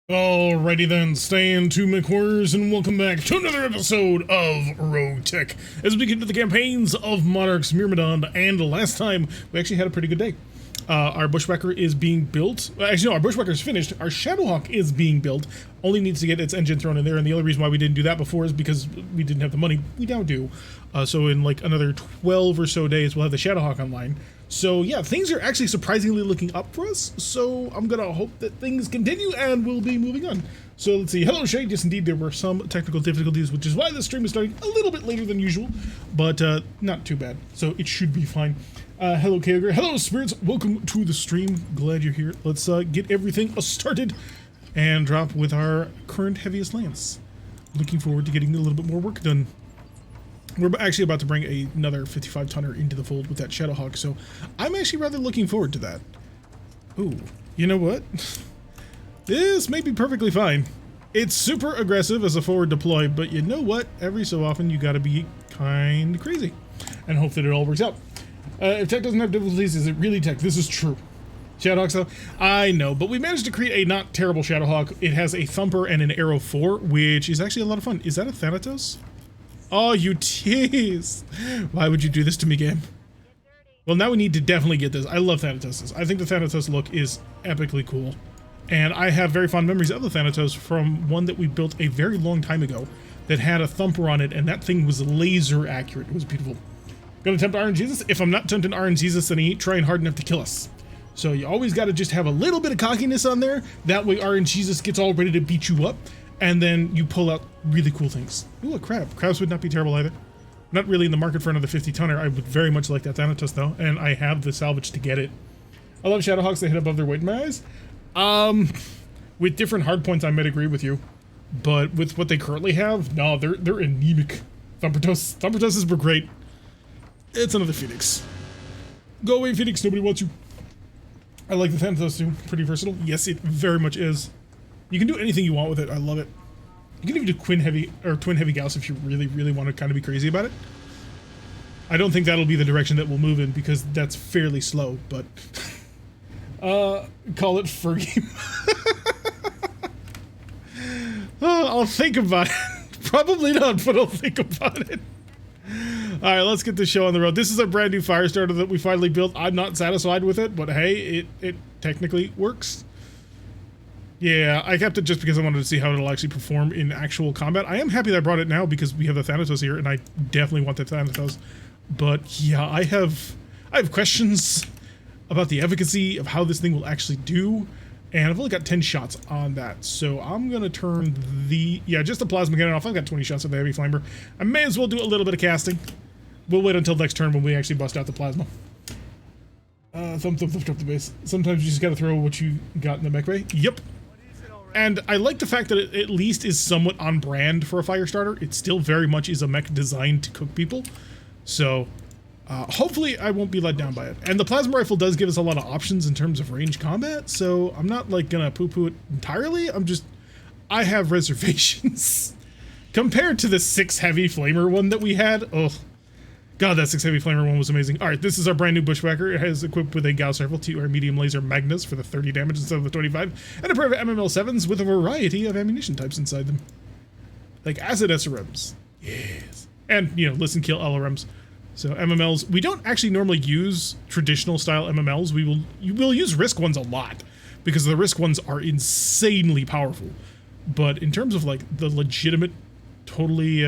Alrighty then, stand to my quarters and welcome back to another episode of RogueTech as we get to the campaigns of Monarch's Myrmidon. And last time we actually had a pretty good day. Our Bushwhacker is being built. Actually, no, our Bushwhacker is finished. Our Shadowhawk is being built. Only needs to get its engine thrown in there. And the only reason why we didn't do that before is because we didn't have the money. We now do. So in like another 12 or so days, we'll have the Shadowhawk online. So yeah, things are actually surprisingly looking up for us. So I'm gonna hope that things continue and we'll be moving on. So let's see. Hello, Shade. Yes, indeed, there were some technical difficulties, which is why the stream is starting a little bit later than usual, but not too bad. So it should be fine. Hello, Kyogre. Hello, Spirits. Welcome to the stream. Glad you're here. Let's get everything started and drop with our current heaviest lance. Looking forward to getting a little bit more work done. We're actually about to bring another 55-tonner into the fold with that Shadowhawk, so I'm actually rather looking forward to that. Ooh, you know what? This may be perfectly fine. It's super aggressive as a forward deploy, but you know what? Every so often you gotta be kind of crazy and hope that it all works out. If tech doesn't have difficulties, is it really tech? This is true. Shadowhawks though? I know, but we managed to create a not terrible Shadowhawk. It has a Thumper and an Arrow 4, which is actually a lot of fun. Is that a Thanatos? Oh, you tease! Why would you do this to me, game? Well, now we need to definitely get this. I love Thanatoses. I think the Thanatos look is epically cool. And I have very fond memories of the Thanatos from one that we built a very long time ago that had a thumper on it, and that thing was laser accurate. It was beautiful. Gonna tempt RNGesus? If I'm not tempting RNGesus, then he ain't trying hard enough to kill us. So you always gotta just have a little bit of cockiness on there. That way RNGesus gets all ready to beat you up. And then you pull out really cool things. Ooh, a crab. Crabs would not be terrible either. Not really in the market for another 50-tonner. I would very much like that Thanatos though, and I have the salvage to get it. I love Shadowhawks. They hit above their weight in my eyes. With different hard points, I might agree with you, but with what they currently have, no, they're anemic. Thumpertoses were great. It's another Phoenix. Go away, Phoenix. Nobody wants you. I like the Thanatos too. Pretty versatile. Yes, it very much is. You can do anything you want with it. I love it. You can even do twin heavy Gauss if you really, really want to kind of be crazy about it. I don't think that'll be the direction that we'll move in because that's fairly slow, but call it Fergie. I'll think about it. Probably not, but I'll think about it. All right, let's get this show on the road. This is a brand new fire starter that we finally built. I'm not satisfied with it, but hey, it technically works. Yeah, I kept it just because I wanted to see how it'll actually perform in actual combat. I am happy that I brought it now because we have the Thanatos here, and I definitely want the Thanatos. But yeah, I have questions about the efficacy of how this thing will actually do, and I've only got 10 shots on that, so I'm gonna turn just the plasma cannon off. I've got 20 shots of the heavy flamer. I may as well do a little bit of casting. We'll wait until next turn when we actually bust out the plasma. Thump up the base. Sometimes you just gotta throw what you got in the mech bay. Yep. And I like the fact that it at least is somewhat on brand for a fire starter. It still very much is a mech designed to cook people. So hopefully I won't be let down by it. And the plasma rifle does give us a lot of options in terms of range combat. So I'm not like gonna poo-poo it entirely. I have reservations. Compared to the 6 heavy flamer one that we had. Oh, God, that 6 heavy flamer one was amazing. All right, this is our brand new Bushwhacker. It has equipped with a Gauss rifle, 2 our medium laser Magnus for the 30 damage instead of the 25, and a pair of MML7s with a variety of ammunition types inside them. Like acid SRMs. Yes. And, you know, listen, kill LRMs. So MMLs, we don't actually normally use traditional style MMLs. You will use Risk ones a lot because the Risk ones are insanely powerful. But in terms of like the legitimate, totally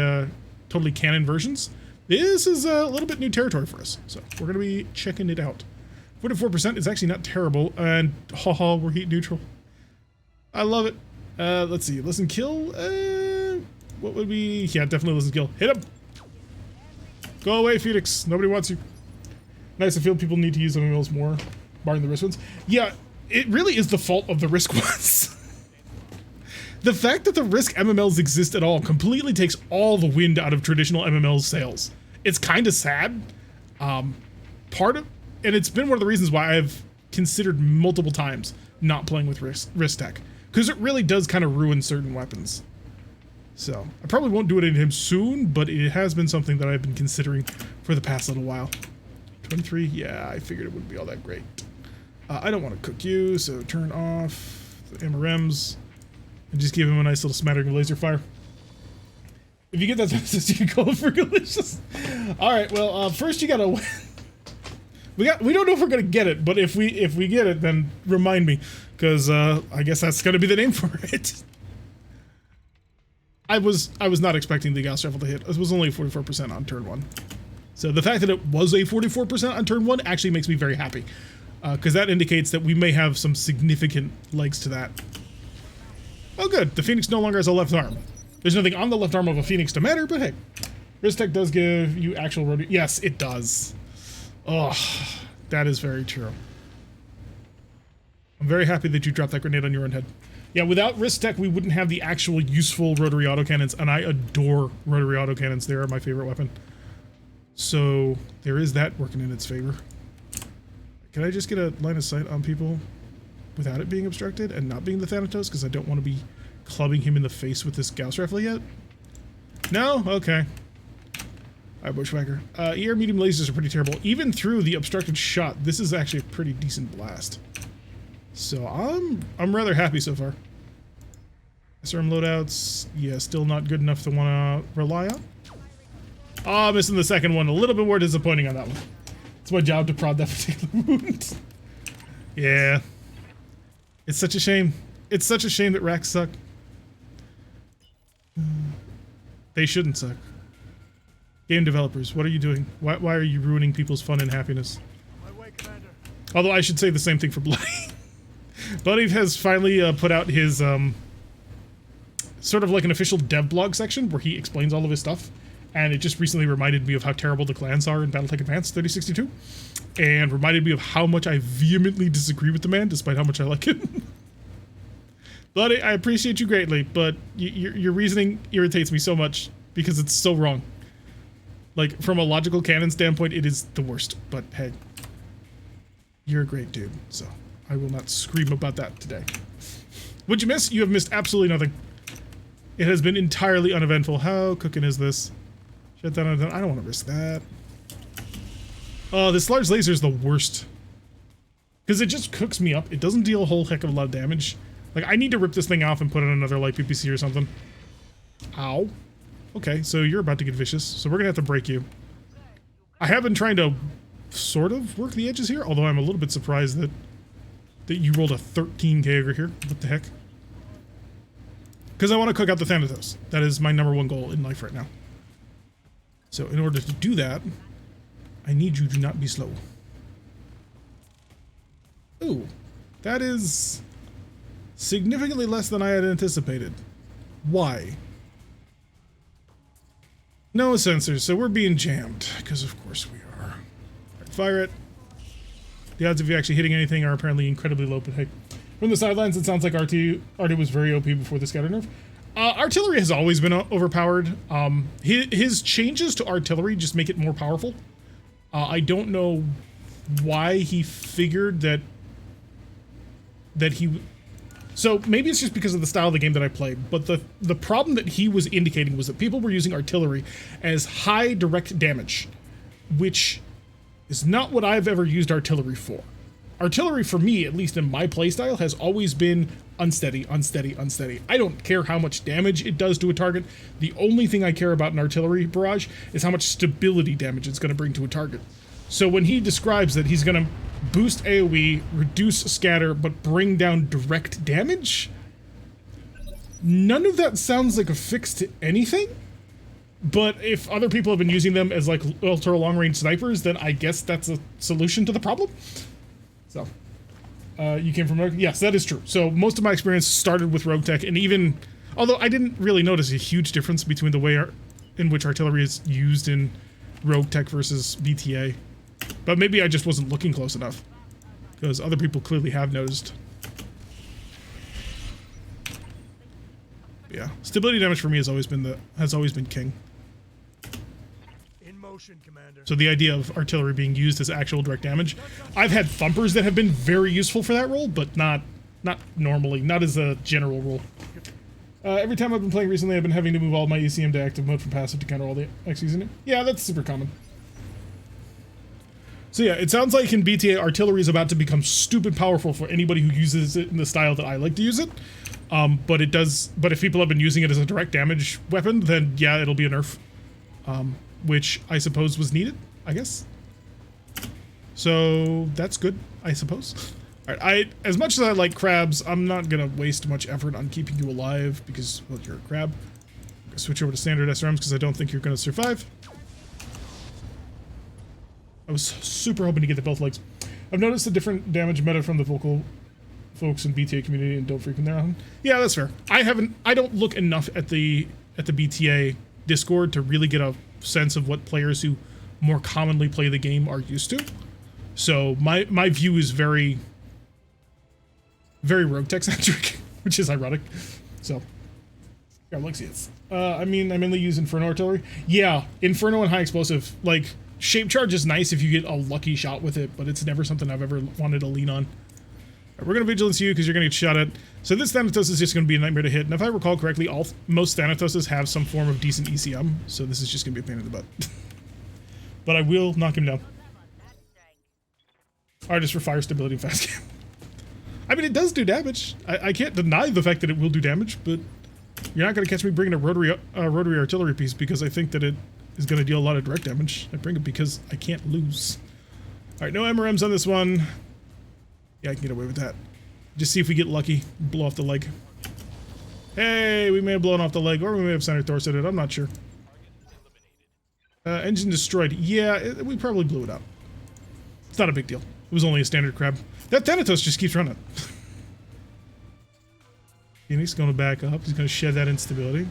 canon versions, this is a little bit new territory for us, so we're going to be checking it out. 44% is actually not terrible, and haha, we're heat neutral. I love it. Let's see, listen, kill. What would we? Yeah, definitely listen, kill. Hit him. Go away, Phoenix. Nobody wants you. Nice. I feel people need to use MMLs more, barring the Risk ones. Yeah, it really is the fault of the Risk ones. The fact that the Risk MMLs exist at all completely takes all the wind out of traditional MML's sails. It's kind of sad. And it's been one of the reasons why I've considered multiple times not playing with Risk tech, because it really does kind of ruin certain weapons. So I probably won't do it in him soon, but it has been something that I've been considering for the past little while. 23, yeah, I figured it wouldn't be all that great. I don't want to cook you, so turn off the MRMs. And just give him a nice little smattering of laser fire. If you get that message, you can go for delicious. All right, well, first you gotta. We don't know if we're gonna get it, but if we get it, then remind me, because I guess that's gonna be the name for it. I was not expecting the Gauss Rifle to hit. It was only 44% on turn 1. So the fact that it was a 44% on turn 1 actually makes me very happy, because that indicates that we may have some significant legs to that. Oh good, the Phoenix no longer has a left arm. There's nothing on the left arm of a Phoenix to matter, but hey. RogueTech does give you actual road. Yes, it does. Oh, that is very true. I'm very happy that you dropped that grenade on your own head. Yeah, without RogueTech, we wouldn't have the actual useful rotary autocannons, and I adore rotary autocannons. They are my favorite weapon. So there is that working in its favor. Can I just get a line of sight on people without it being obstructed and not being the Thanatos? Because I don't want to be clubbing him in the face with this Gauss Rifle yet. No? Okay. Alright, Bushwhacker. ER medium lasers are pretty terrible. Even through the obstructed shot, this is actually a pretty decent blast. So I'm rather happy so far. SRM loadouts, yeah, still not good enough to want to rely on. Oh, missing the second one. A little bit more disappointing on that one. It's my job to prod that particular wound. Yeah. It's such a shame. It's such a shame that racks suck. They shouldn't suck. Game developers, what are you doing? Why are you ruining people's fun and happiness? Although I should say the same thing for Bloody. Bloody has finally put out his sort of like an official dev blog section where he explains all of his stuff, and it just recently reminded me of how terrible the clans are in BattleTech Advanced 3062, and reminded me of how much I vehemently disagree with the man despite how much I like him. Bloody, I appreciate you greatly, but your reasoning irritates me so much because it's so wrong. Like, from a logical canon standpoint, it is the worst, but hey, you're a great dude, so I will not scream about that today. What'd you miss? You have missed absolutely nothing. It has been entirely uneventful. How cooking is this? Shut down, I don't want to risk that. Oh, this large laser is the worst. Because it just cooks me up. It doesn't deal a whole heck of a lot of damage. Like, I need to rip this thing off and put on another light PPC or something. Ow. Okay, so you're about to get vicious, so we're gonna have to break you. I have been trying to sort of work the edges here, although I'm a little bit surprised that you rolled a 13k over here. What the heck? Because I want to cook out the Thanatos. That is my #1 goal in life right now. So in order to do that, I need you to not be slow. Ooh, that is significantly less than I had anticipated. Why? No sensors, so we're being jammed, because of course we are. Right, fire it. The odds of you actually hitting anything are apparently incredibly low, but hey. From the sidelines, it sounds like RT was very OP before the scatter nerf. Artillery has always been overpowered. His changes to artillery just make it more powerful. I don't know why he figured that he... So maybe it's just because of the style of the game that I played, but the problem that he was indicating was that people were using artillery as high direct damage, which is not what I've ever used artillery for. Artillery, for me, at least in my playstyle, has always been unsteady, unsteady, unsteady. I don't care how much damage it does to a target. The only thing I care about in artillery barrage is how much stability damage it's going to bring to a target. So when he describes that he's going to boost AoE, reduce scatter, but bring down direct damage, none of that sounds like a fix to anything. But if other people have been using them as like ultra long-range snipers, then I guess that's a solution to the problem. So, you came from Rogue? Yes, that is true. So most of my experience started with RogueTech, and even, although I didn't really notice a huge difference between the way in which artillery is used in RogueTech versus BTA. But maybe I just wasn't looking close enough, because other people clearly have noticed. Yeah, stability damage for me has always been king. In motion, Commander. So the idea of artillery being used as actual direct damage, I've had thumpers that have been very useful for that role, but not normally, not as a general rule. Every time I've been playing recently, I've been having to move all my ECM to active mode from passive to counter all the Xyz in it. Yeah, that's super common. So yeah, it sounds like in BTA, artillery is about to become stupid powerful for anybody who uses it in the style that I like to use it. But it does. But if people have been using it as a direct damage weapon, then yeah, it'll be a nerf, which I suppose was needed. I guess. So that's good, I suppose. All right, as much as I like crabs, I'm not gonna waste much effort on keeping you alive because, well, you're a crab. I'm gonna switch over to standard SRMs because I don't think you're gonna survive. I was super hoping to get the both legs. I've noticed a different damage meta from the vocal folks in BTA community and don't frequent their own. Yeah, that's fair. I don't look enough at the BTA Discord to really get a sense of what players who more commonly play the game are used to. So my view is very RogueTech centric, which is ironic. So yeah, let's see it. I mean, I mainly use Inferno artillery. Yeah, Inferno and high explosive. Like, shape charge is nice if you get a lucky shot with it, but it's never something I've ever wanted to lean on. Right, we're gonna vigilance you because you're gonna get shot at. So this Thanatos is just gonna be a nightmare to hit, and if I recall correctly, most Thanatoses have some form of decent ECM, so this is just gonna be a pain in the butt. But I will knock him down. Alright, just for fire stability and fast cam. I mean, it does do damage. I can't deny the fact that it will do damage, but you're not going to catch me bringing a rotary artillery piece because I think that it is going to deal a lot of direct damage. I bring it because I can't lose. Alright, no MRMs on this one. Yeah, I can get away with that. Just see if we get lucky. Blow off the leg. Hey, we may have blown off the leg, or we may have center torsoed it. I'm not sure. Engine destroyed. Yeah, we probably blew it up. It's not a big deal. It was only a standard crab. That Thanatos just keeps running. Phoenix going to back up. He's going to shed that instability.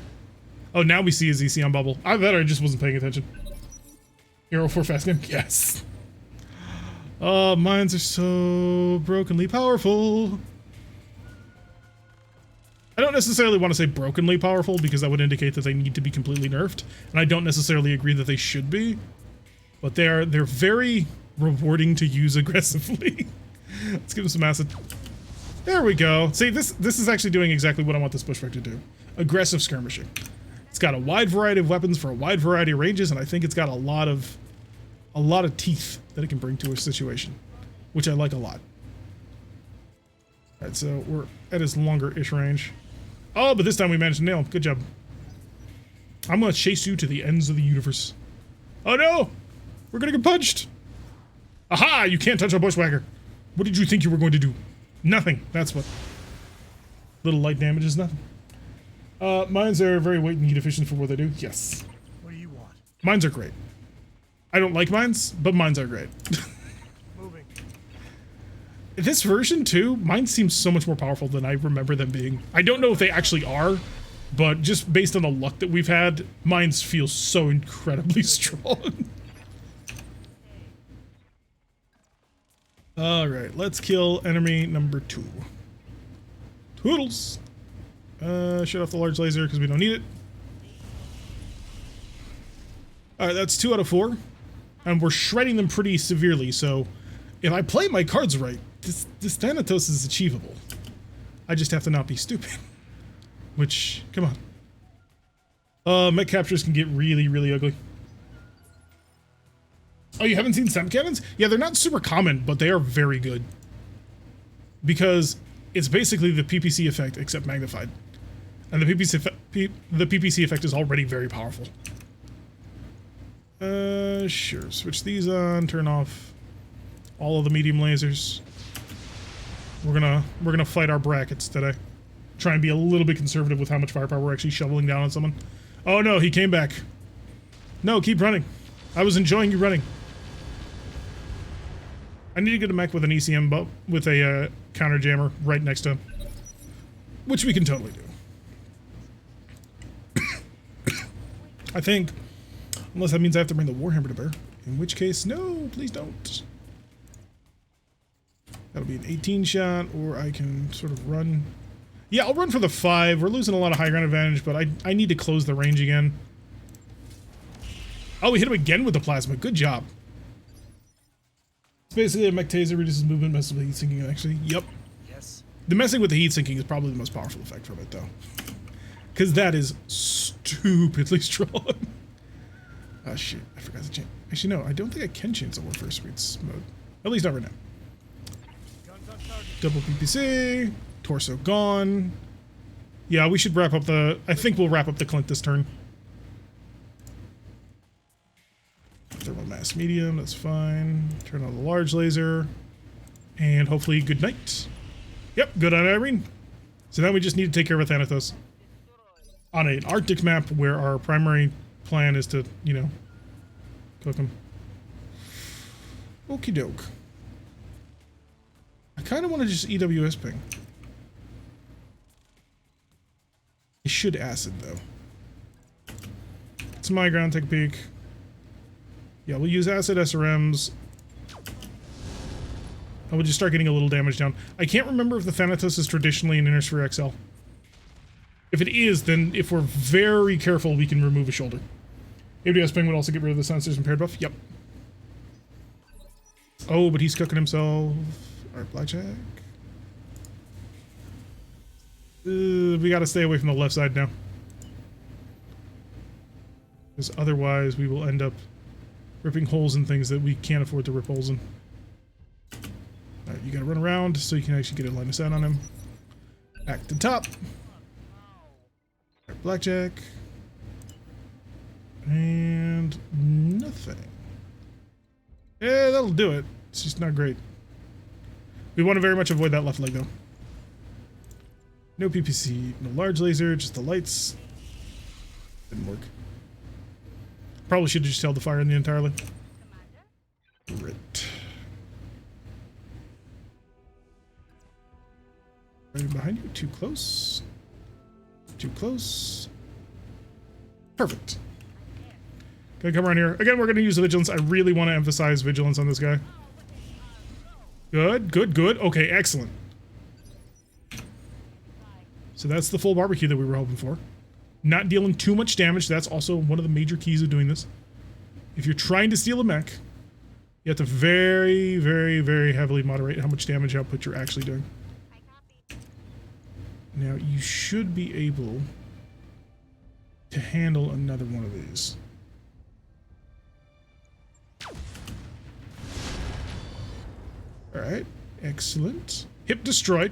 Oh, now we see his ECM bubble. I bet I just wasn't paying attention. Hero 4 fast game? Yes. Oh, mines are so brokenly powerful. I don't necessarily want to say brokenly powerful because that would indicate that they need to be completely nerfed. And I don't necessarily agree that they should be. But they're very rewarding to use aggressively. Let's give him some acid. There we go. See, this is actually doing exactly what I want this bushwhack to do. Aggressive skirmishing. It's got a wide variety of weapons for a wide variety of ranges, and I think it's got a lot of teeth that it can bring to a situation, which I like a lot. Alright, so we're at his longer-ish range. Oh, but this time we managed to nail him. Good job. I'm gonna chase you to the ends of the universe. Oh no! We're gonna get punched! Aha! You can't touch a bushwhacker! What did you think you were going to do? Nothing. That's what. Little light damage is nothing. Mines are very weight and heat efficient for what they do. Yes. What do you want? Mines are great. I don't like mines, but mines are great. Moving. This version, too, mines seem so much more powerful than I remember them being. I don't know if they actually are, but just based on the luck that we've had, mines feel so incredibly strong. Alright, let's kill enemy number 2. Toodles! Shut off the large laser because we don't need it. Alright, that's 2 out of 4. And we're shredding them pretty severely, so if I play my cards right, this Thanatos is achievable. I just have to not be stupid. Which, come on. Mech captures can get really, really ugly. Oh, you haven't seen SEM cannons? Yeah, they're not super common, but they are very good. Because it's basically the PPC effect, except magnified. And the PPC effect is already very powerful. Sure. Switch these on, turn off all of the medium lasers. We're gonna fight our brackets today. Try and be a little bit conservative with how much firepower we're actually shoveling down on someone. Oh no, he came back. No, keep running. I was enjoying you running. I need to get a mech with an ECM with a counter jammer right next to him. Which we can totally do. I think. Unless that means I have to bring the Warhammer to bear. In which case, no, please don't. That'll be an 18 shot, or I can sort of run. Yeah, I'll run for the 5. We're losing a lot of high ground advantage, but I need to close the range again. Oh, we hit him again with the plasma. Good job. It's basically a mech taser, reduces movement, messes with heat sinking, actually. Yep. Yes. The messing with the heat sinking is probably the most powerful effect from it, though. Because that is stupidly strong. Oh, shit. I forgot to change. Actually, no. I don't think I can change the warfare speeds mode. At least not right now. Double PPC. Torso gone. Yeah, we should wrap up the... I think we'll wrap up the Clint this turn. Thermal mass medium, that's fine. Turn on the large laser. And hopefully good night. Yep, good on Irene. So now we just need to take care of Thanatos. On an Arctic map where our primary plan is to, you know, cook him. Okie doke. I kind of want to just EWS ping. I should acid though. It's my ground, take a peek. Yeah, we'll use acid SRMs. And we'll just start getting a little damage down. I can't remember if the Thanatos is traditionally an Inner Sphere XL. If it is, then if we're very careful, we can remove a shoulder. AWS ping would also get rid of the sensors impaired buff. Yep. Oh, but he's cooking himself. Alright, blackjack. We gotta stay away from the left side now. Because otherwise we will end up ripping holes in things that we can't afford to rip holes in. Alright, you gotta run around so you can actually get a line of sight on him. Back to top. Alright, blackjack. And nothing. Yeah, that'll do it. It's just not great. We want to very much avoid that left leg, though. No PPC, no large laser, just the lights. Didn't work. Probably should have just held the fire in the entirely. Right. Right behind you. Too close. Too close. Perfect. Gonna come around here. Again, we're gonna use vigilance. I really want to emphasize vigilance on this guy. Good, good, good. Okay, excellent. So that's the full barbecue that we were hoping for. Not dealing too much damage. That's also one of the major keys of doing this. If you're trying to steal a mech, you have to very, very, very heavily moderate how much damage output you're actually doing. Now, you should be able to handle another one of these. Alright, excellent. Hip destroyed.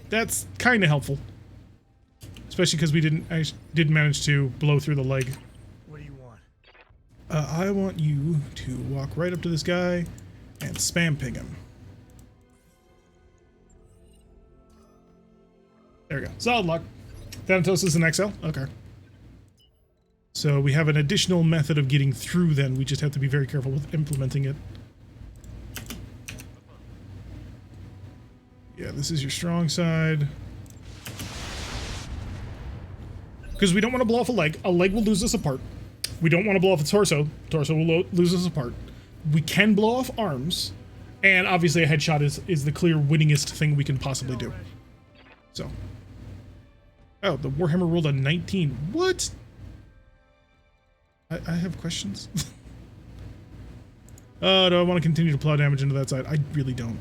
That's kind of helpful. Especially because we didn't manage to blow through the leg. What do you want? I want you to walk right up to this guy and spam ping him. There we go. Solid luck. Thanatos is an XL? Okay. So we have an additional method of getting through then. We just have to be very careful with implementing it. Yeah, this is your strong side. Because we don't want to blow off a leg. A leg will lose us apart. We don't want to blow off a torso. Torso will lose us apart. We can blow off arms. And obviously a headshot is the clear winningest thing we can possibly do. So. Oh, the Warhammer rolled a 19. What? I have questions. Do I want to continue to plow damage into that side? I really don't.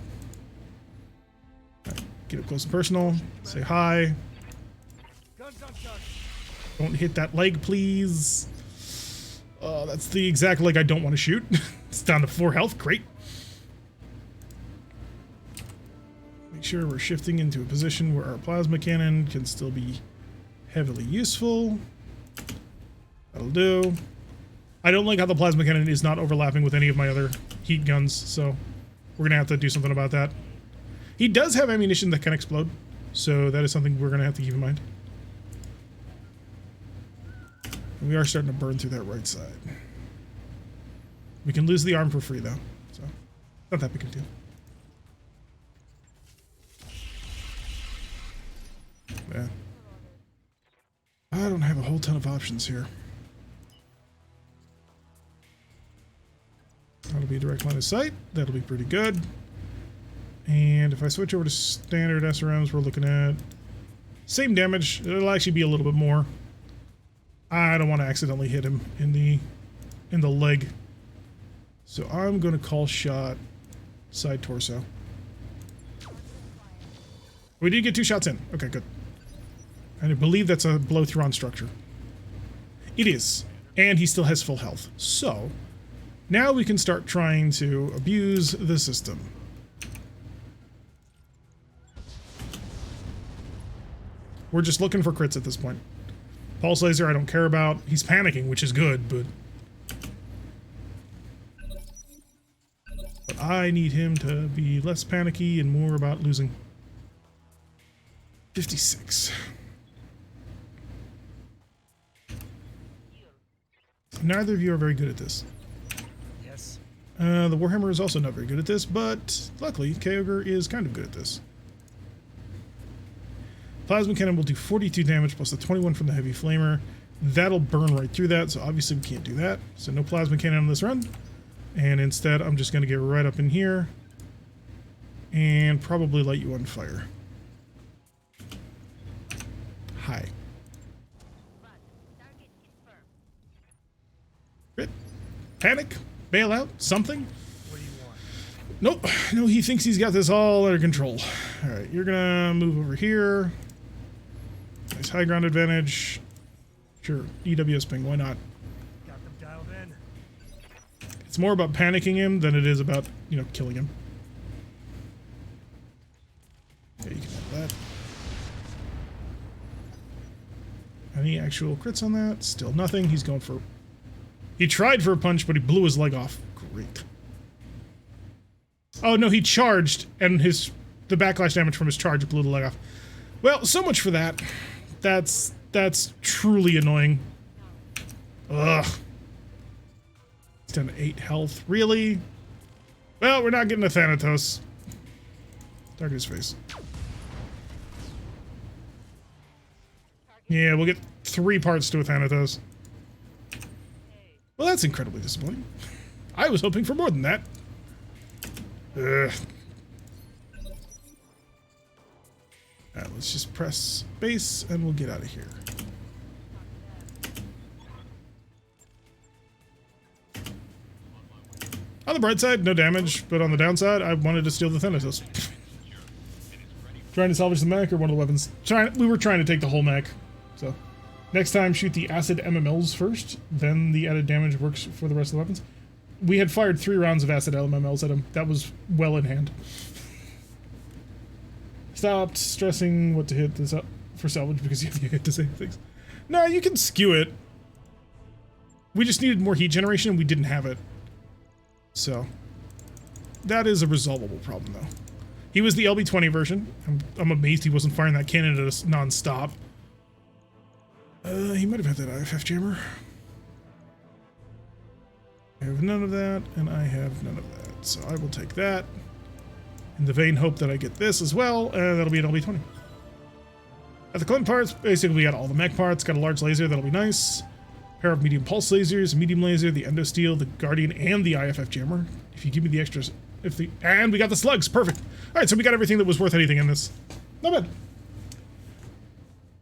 Right, get up close and personal. Say hi. Don't hit that leg, please. That's the exact leg I don't want to shoot. It's down to 4 health. Great. Make sure we're shifting into a position where our plasma cannon can still be heavily useful. That'll do. I don't like how the plasma cannon is not overlapping with any of my other heat guns, so we're going to have to do something about that. He does have ammunition that can explode, so that is something we're going to have to keep in mind. And we are starting to burn through that right side. We can lose the arm for free, though, so not that big a deal. Yeah. I don't have a whole ton of options here. That'll be a direct line of sight. That'll be pretty good. And if I switch over to standard SRMs, we're looking at same damage. It'll actually be a little bit more. I don't want to accidentally hit him in the leg. So I'm going to call shot side torso. We did get 2 shots in. Okay, good. And I believe that's a blow through on structure. It is. And he still has full health. So now we can start trying to abuse the system. We're just looking for crits at this point. Pulse laser I don't care about. He's panicking, which is good, but I need him to be less panicky and more about losing. 56. Neither of you are very good at this. Yes. The Warhammer is also not very good at this, but luckily, Kyogre is kind of good at this. Plasma Cannon will do 42 damage plus the 21 from the Heavy Flamer. That'll burn right through that, so obviously we can't do that. So no Plasma Cannon on this run. And instead, I'm just going to get right up in here and probably light you on fire. Hi. Crit. Panic. Bail out. Something. What do you want? Nope. No, he thinks he's got this all under control. Alright, you're gonna move over here. Nice high ground advantage. Sure, EWS ping, why not? Got them dialed in. It's more about panicking him than it is about, you know, killing him. Yeah, you can have that. Any actual crits on that? Still nothing. He's going for... He tried for a punch, but he blew his leg off. Great. Oh, no, he charged, and the backlash damage from his charge blew the leg off. Well, so much for that. That's truly annoying. Ugh. He's down to 8 health. Really? Well, we're not getting a Thanatos. Target his face. Yeah, we'll get 3 parts to a Thanatos. Well, that's incredibly disappointing. I was hoping for more than that. Ugh. Alright, let's just press base and we'll get out of here. On the bright side, no damage, but on the downside, I wanted to steal the Thanatos. Trying to salvage the mech or one of the weapons. We were trying to take the whole mech, so... Next time, shoot the acid MMLs first, then the added damage works for the rest of the weapons. We had fired 3 rounds of acid MMLs at him. That was well in hand. Stopped stressing what to hit this up for salvage because you have to hit to save things. No, you can skew it. We just needed more heat generation and we didn't have it. So, that is a resolvable problem though. He was the LB20 version. I'm amazed he wasn't firing that cannon at us non-stop. He might have had that IFF jammer. I have none of that, and I have none of that. So I will take that. In the vain hope that I get this as well, and that'll be an LB20. At the Clint parts, basically we got all the mech parts, got a large laser, that'll be nice. Pair of medium pulse lasers, medium laser, the Endosteel, the Guardian, and the IFF jammer. If you give me the extras, and we got the slugs, perfect. Alright, so we got everything that was worth anything in this. Not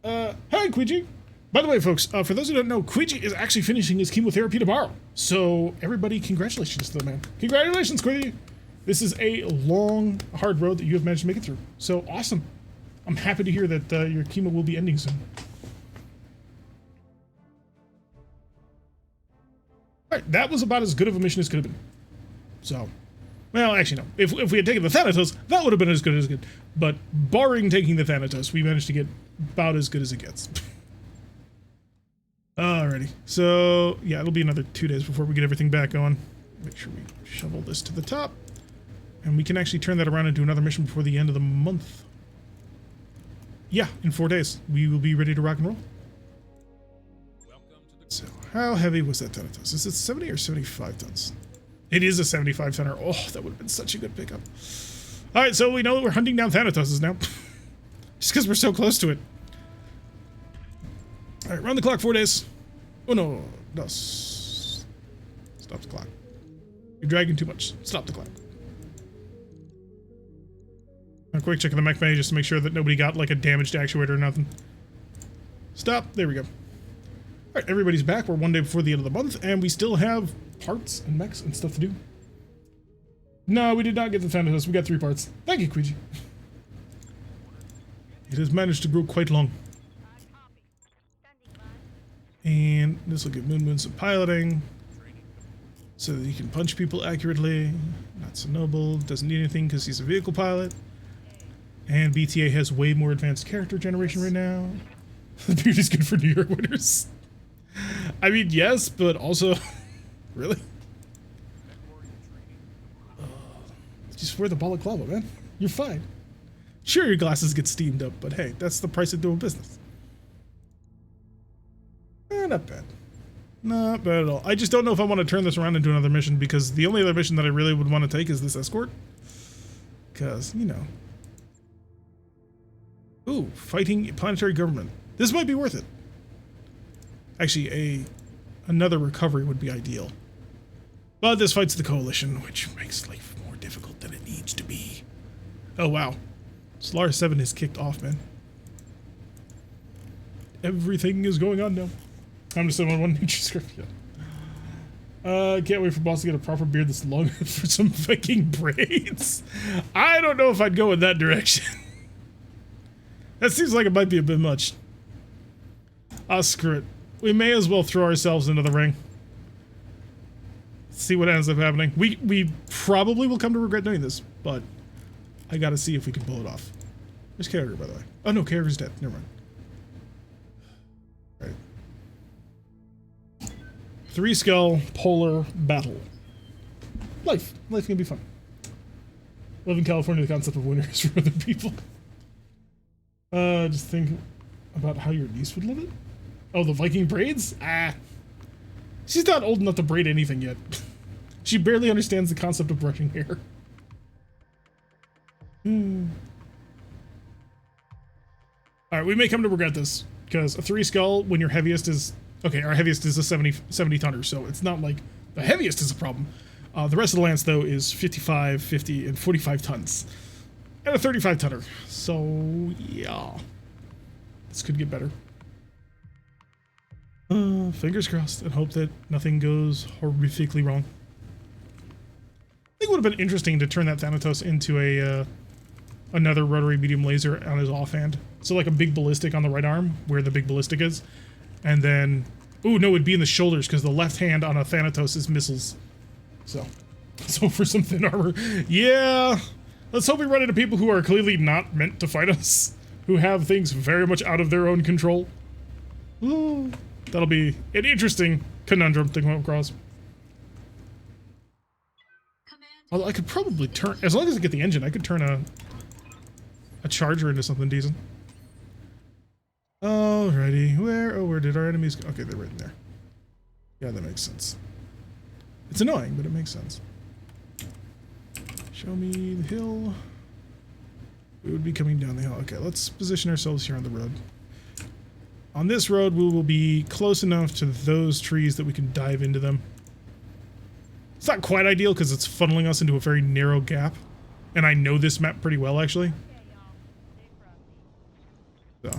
bad. Hi, Quiji. By the way, folks, for those who don't know, Quiji is actually finishing his chemotherapy tomorrow. So, everybody, congratulations to the man. Congratulations, Quiji! This is a long, hard road that you have managed to make it through. So, awesome. I'm happy to hear that your chemo will be ending soon. Alright, that was about as good of a mission as could have been. So, well, actually, no. If we had taken the Thanatos, that would have been as good as good. But, barring taking the Thanatos, we managed to get about as good as it gets. Alrighty, so yeah, it'll be another 2 days before we get everything back on. Make sure we shovel this to the top. And we can actually turn that around and do another mission before the end of the month. Yeah, in 4 days. We will be ready to rock and roll. So, how heavy was that Thanatos? Is it 70 or 75 tons? It is a 75 tonner. Oh, that would have been such a good pickup. Alright, so we know that we're hunting down Thanatoses now. Just because we're so close to it. Alright, run the clock 4 days. Oh no, no. Stop the clock. You're dragging too much. Stop the clock. A quick check of the mech bay just to make sure that nobody got like a damaged actuator or nothing. Stop. There we go. Alright, everybody's back. We're 1 day before the end of the month, and we still have parts and mechs and stuff to do. No, we did not get the Thanatos. We got 3 parts. Thank you, Quiji. It has managed to grow quite long. And this will give Moon some piloting so that he can punch people accurately. Not so noble. Doesn't need anything because he's a vehicle pilot. And BTA has way more advanced character generation right now. The beard is good for New York winners. I mean, yes, but also, really? Just wear the balaclava, man. You're fine. Sure, your glasses get steamed up, but hey, that's the price of doing business. Not bad. Not bad at all. I just don't know if I want to turn this around into another mission, because the only other mission that I really would want to take is this escort. Because, you know. Ooh, fighting planetary government. This might be worth it. Actually, another recovery would be ideal. But this fights the coalition, which makes life more difficult than it needs to be. Oh, wow. Solar 7 is kicked off, man. Everything is going on now. I'm just on one nature script. Yeah. Can't wait for boss to get a proper beard that's long for some Viking braids. I don't know if I'd go in that direction. That seems like it might be a bit much. Screw it. We may as well throw ourselves into the ring. See what ends up happening. We probably will come to regret doing this, but I gotta see if we can pull it off. There's Carrier, by the way. Oh no, Carrier's dead. Never mind. Right. 3 skull polar battle. Life can be fun. Live in California, the concept of winter is for other people. Just think about how your niece would love it. Oh, the Viking braids? Ah. She's not old enough to braid anything yet. She barely understands the concept of brushing hair. Alright, we may come to regret this, because a 3 skull when your heaviest is... Okay, our heaviest is a 70 tonner, so it's not like the heaviest is a problem. The rest of the lance, though, is 55, 50, and 45 tons. And a 35 tonner. So, yeah. This could get better. Fingers crossed, and hope that nothing goes horrifically wrong. I think it would have been interesting to turn that Thanatos into a another rotary medium laser on his offhand. So like a big ballistic on the right arm, where the big ballistic is. And then... Ooh, no, it'd be in the shoulders, because the left hand on a Thanatos is missiles. So for some thin armor. Yeah! Let's hope we run into people who are clearly not meant to fight us. Who have things very much out of their own control. Ooh. That'll be an interesting conundrum to come across. Although I could probably turn, as long as I get the engine, I could turn a charger into something decent. Alrighty, where did our enemies go? Okay, they're right in there. Yeah, that makes sense. It's annoying, but it makes sense. Show me the hill. We would be coming down the hill. Okay, let's position ourselves here on the road. On this road, we will be close enough to those trees that we can dive into them. It's not quite ideal because it's funneling us into a very narrow gap. And I know this map pretty well, actually. So,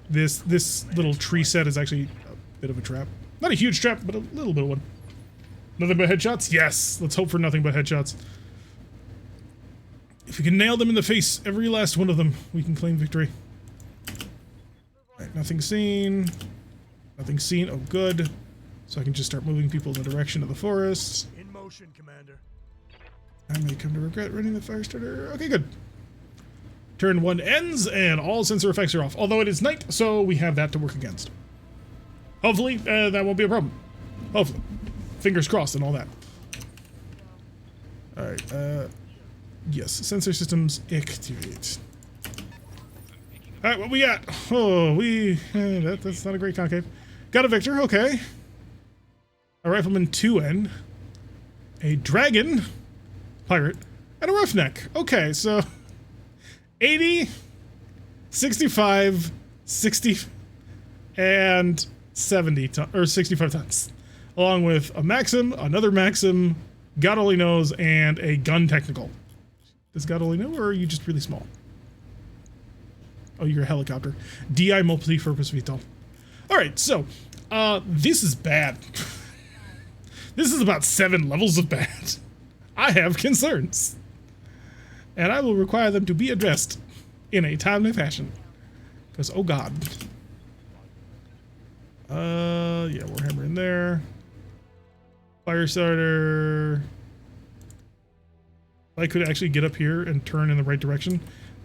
this little tree set is actually a bit of a trap. Not a huge trap, but a little bit of one. Nothing but headshots? Yes! Let's hope for nothing but headshots. If we can nail them in the face, every last one of them, we can claim victory. Alright, nothing seen. Nothing seen. Oh, good. So I can just start moving people in the direction of the forest. In motion, Commander. I may come to regret running the fire starter. Okay, good. Turn 1 ends, and all sensor effects are off. Although it is night, so we have that to work against. Hopefully, that won't be a problem. Hopefully. Fingers crossed and all that. Alright, yes, sensor systems activate. Alright, what we got? Oh, that's not a great concave. Got a Victor, okay. A Rifleman 2N. A Dragon. Pirate. And a Roughneck. Okay, so... 80, 65, 60, and 70 or 65 tons. Along with a Maxim, another Maxim, God only knows, and a gun technical. Does God only know, or are you just really small? Oh, you're a helicopter. DI multi-purpose VTOL. Alright, so, this is bad. This is about 7 levels of bad. I have concerns. And I will require them to be addressed in a timely fashion. Because, oh god. Yeah, Warhammer in there. Fire starter. If I could actually get up here and turn in the right direction.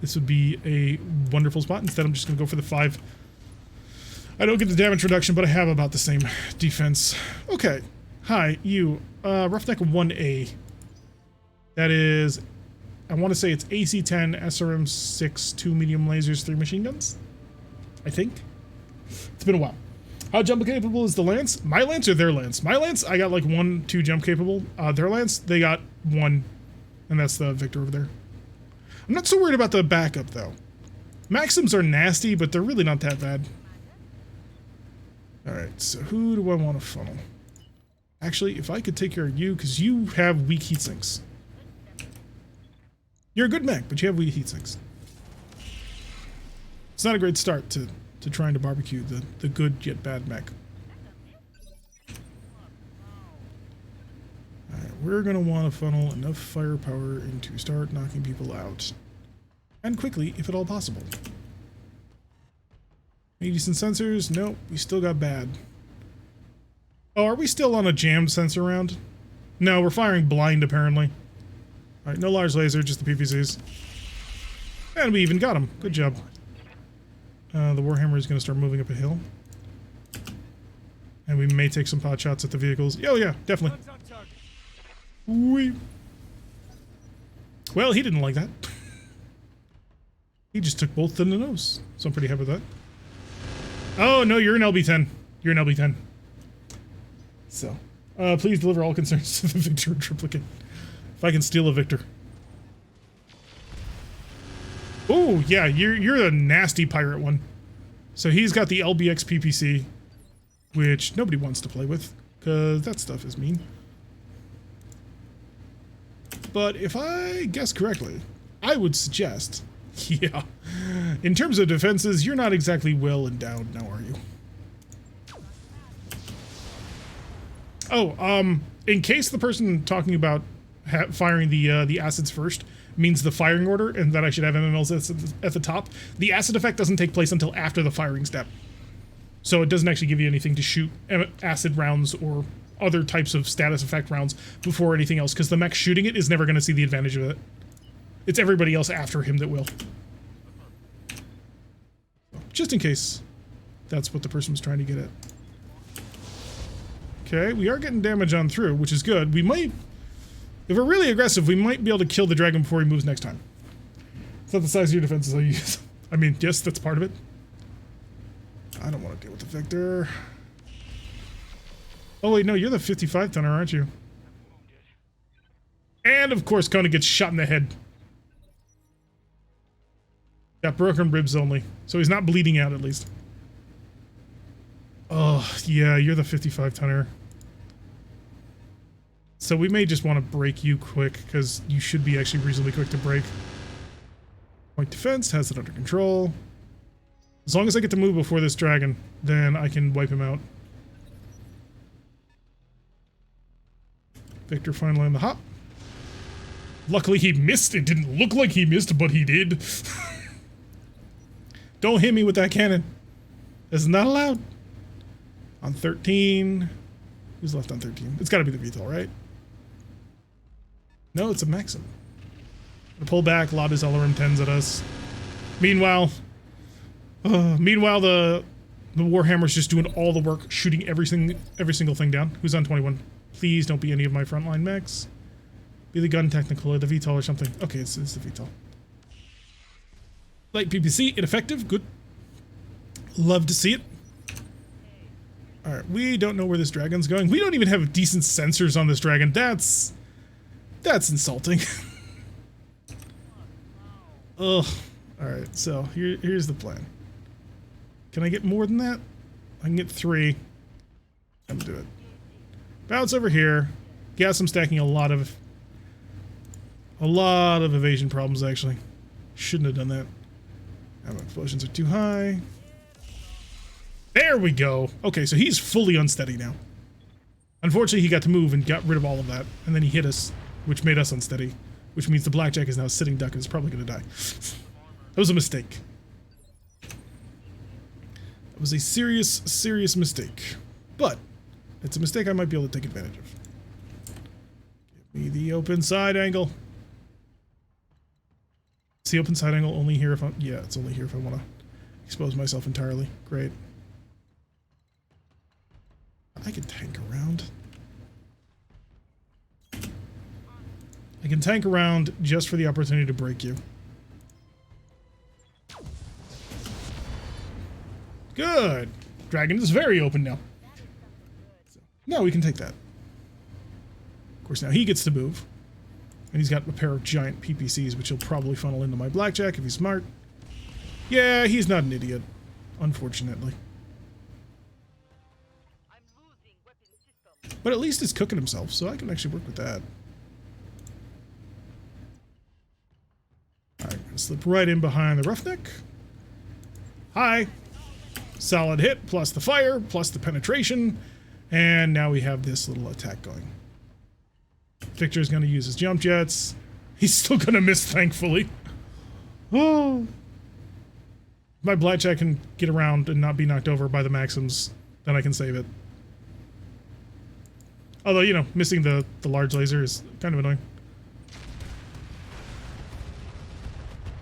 this would be a wonderful spot. Instead, I'm just going to go for the 5. I don't get the damage reduction, but I have about the same defense. Okay. Hi, you. Roughneck 1A. That is, I want to say it's AC-10, SRM-6, 2 medium lasers, 3 machine guns? I think. It's been a while. How jump capable is the Lance? My Lance or their Lance? My Lance, I got like 1, 2 jump capable. Their Lance, they got 1. And that's the Victor over there. I'm not so worried about the backup, though. Maxims are nasty, but they're really not that bad. Alright, so who do I want to funnel? Actually, if I could take care of you, because you have weak heat sinks. You're a good mech, but you have weak heat sinks. It's not a great start to trying to barbecue the good yet bad mech. Alright, we're going to want to funnel enough firepower into start knocking people out. And quickly, if at all possible. Any decent sensors? Nope, we still got bad. Oh, are we still on a jammed sensor round? No, we're firing blind apparently. Alright, no large laser, just the PPCs. And we even got him. Good job. The Warhammer is going to start moving up a hill. And we may take some pot shots at the vehicles. Oh yeah, definitely. Wee. Well, he didn't like that. He just took both in the nose. So I'm pretty happy with that. Oh, no, you're an LB-10. You're an LB-10. So, please deliver all concerns to the Victor triplicate. If I can steal a Victor. Oh, yeah, you're a nasty pirate one. So he's got the LBX PPC, which nobody wants to play with, because that stuff is mean. But if I guess correctly, I would suggest, yeah, in terms of defenses, you're not exactly well endowed now, are you? Oh, in case the person talking about firing the acids first means the firing order and that I should have MMLs at the top, the acid effect doesn't take place until after the firing step. So it doesn't actually give you anything to shoot acid rounds or other types of status effect rounds before anything else, because the mech shooting it is never going to see the advantage of it. It's everybody else after him that will. Just in case that's what the person was trying to get at. Okay, we are getting damage on through, which is good. We might, if we're really aggressive, we might be able to kill the dragon before he moves next time. It's not the size of your defenses I'll use. I mean, yes, that's part of it. I don't want to deal with the Victor. Oh wait, no, you're the 55 tonner, aren't you? And of course, Kona gets shot in the head. Got broken ribs only, so he's not bleeding out at least. Oh, yeah, you're the 55 tonner. So we may just want to break you quick, because you should be actually reasonably quick to break. Point defense has it under control. As long as I get to move before this dragon, then I can wipe him out. Victor finally on the hop. Luckily he missed. It didn't look like he missed, but he did. Don't hit me with that cannon. That's not allowed. On 13. Who's left on 13? It's gotta be the VTOL, right? No, it's a Maxim. Gonna pull back, lob his LRM-10s at us. Meanwhile, the Warhammer's just doing all the work, shooting every single thing down. Who's on 21? Please don't be any of my frontline mechs. Be the gun technical or the VTOL or something. Okay, it's the VTOL. Light PPC, ineffective. Good. Love to see it. Alright, we don't know where this dragon's going. We don't even have decent sensors on this dragon. That's insulting. Ugh. Alright, so here's the plan. Can I get more than that? I can get 3. I'm gonna do it. Bounce over here. Guess I'm stacking a lot of evasion problems, actually. Shouldn't have done that. Ammo explosions are too high. There we go. Okay, so he's fully unsteady now. Unfortunately, he got to move and got rid of all of that. And then he hit us, which made us unsteady. Which means the blackjack is now a sitting duck and is probably going to die. That was a mistake. That was a serious, serious mistake. But it's a mistake I might be able to take advantage of. Give me the open side angle. It's the open side angle only here if I'm... Yeah, it's only here if I want to expose myself entirely. Great. I can tank around. I can tank around just for the opportunity to break you. Good. Dragon is very open now. So, now we can take that. Of course, now he gets to move. And he's got a pair of giant PPCs, which he'll probably funnel into my blackjack if he's smart. Yeah, he's not an idiot, unfortunately. But at least he's cooking himself, so I can actually work with that. Alright, gonna slip right in behind the roughneck. Hi! Solid hit, plus the fire, plus the penetration. And now we have this little attack going. Victor's gonna use his jump jets. He's still gonna miss, thankfully. Oh. My blackjack can get around and not be knocked over by the Maxims, then I can save it. Although, you know, missing the large laser is kind of annoying.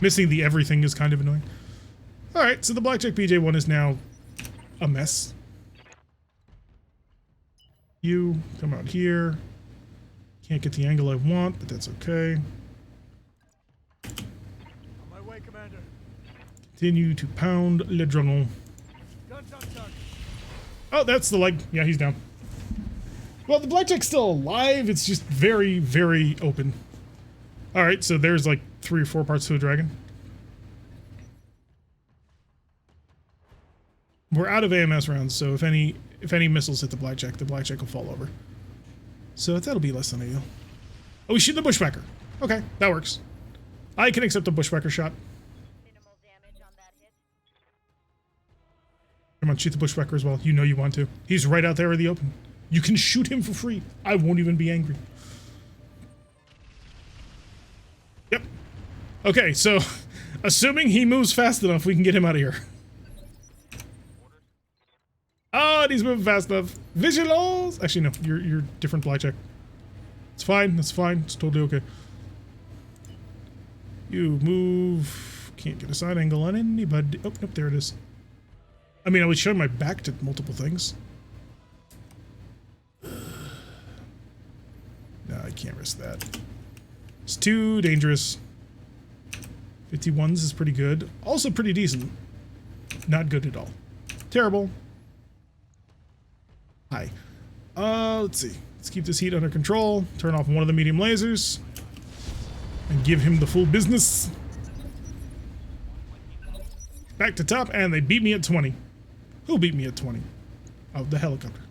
Missing the everything is kind of annoying. Alright, so the blackjack BJ1 is now a mess. You come out here. Can't get the angle I want, but that's okay. On my way, Commander. Continue to pound Le Dragon. Guns on target. Oh, that's the leg. Yeah, he's down. Well, the blackjack's still alive. It's just very, very open. Alright, so there's like 3 or 4 parts to a dragon. We're out of AMS rounds, so if any missiles hit the blackjack will fall over. So that'll be less than a deal. Oh, we shoot the bushwhacker. Okay, that works. I can accept a bushwhacker shot. Minimal damage on that hit. Come on, shoot the bushwhacker as well. You know you want to. He's right out there in the open. You can shoot him for free. I won't even be angry. Yep. Okay, so assuming he moves fast enough, we can get him out of here. Oh, and he's moving fast enough. Vigilance! Actually, no. You're different blackjack. It's fine. That's fine. It's totally okay. You move. Can't get a side angle on anybody. Oh, nope. There it is. I mean, I was showing my back to multiple things. No, I can't risk that. It's too dangerous. 51s is pretty good. Also pretty decent. Not good at all. Terrible. Hi. Let's see. Let's keep this heat under control. Turn off one of the medium lasers. And give him the full business. Back to top, and they beat me at 20. Who beat me at 20? Oh, the helicopter.